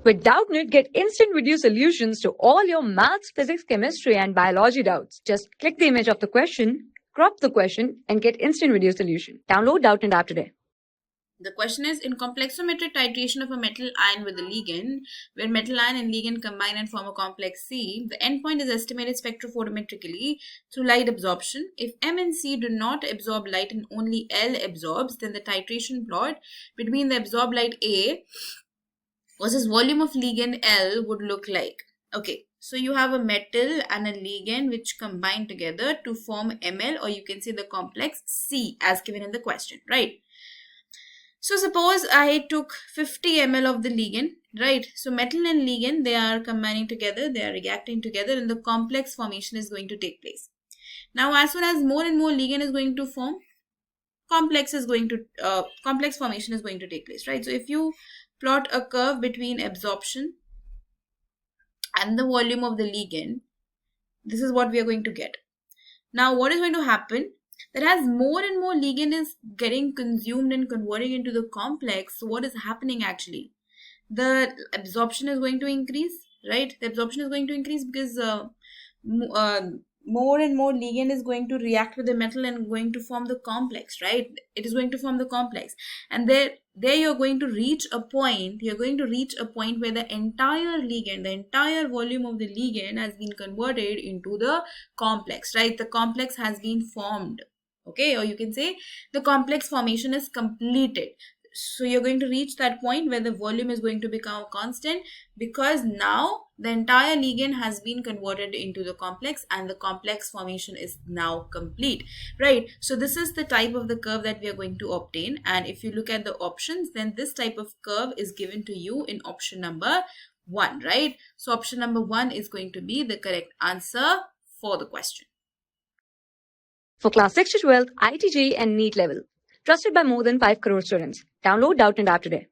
With Doubtnut, get instant video solutions to all your maths, physics, chemistry, and biology doubts. Just click the image of the question, crop the question, and get instant video solution. Download Doubtnut app today. The question is, in complexometric titration of a metal ion with a ligand, where metal ion and ligand combine and form a complex C, the endpoint is estimated spectrophotometrically through light absorption. If M and C do not absorb light and only L absorbs, then the titration plot between the absorbed light A versus volume of ligand L would look like. Okay, so you have a metal and a ligand which combine together to form Ml, or you can say the complex C as given in the question, right? So suppose I took 50 ml of the ligand, right? So metal and ligand, they are combining together, they are reacting together, and the complex formation is going to take place. Now, as soon as more and more ligand is going to form, complex formation is going to take place, right? So if you plot a curve between absorption and the volume of the ligand, this is what we are going to get. Now, what is going to happen? That as more and more ligand is getting consumed and converting into the complex, so what is happening actually? The absorption is going to increase, right? The absorption is going to increase because more and more ligand is going to react with the metal and going to form the complex, right? It is going to form the complex. And there you're going to reach a point, where the entire ligand, the entire volume of the ligand has been converted into the complex, right? The complex has been formed. Okay, or you can say the complex formation is completed. So you're going to reach that point where the volume is going to become constant, because now the entire ligand has been converted into the complex and the complex formation is now complete, right? So this is the type of the curve that we are going to obtain. And if you look at the options, then this type of curve is given to you in option number 1, right? So option number 1 is going to be the correct answer for the question. For class 6 to 12, IIT JEE and NEET level. Trusted by more than 5 crore students. Download Doubtnut app today.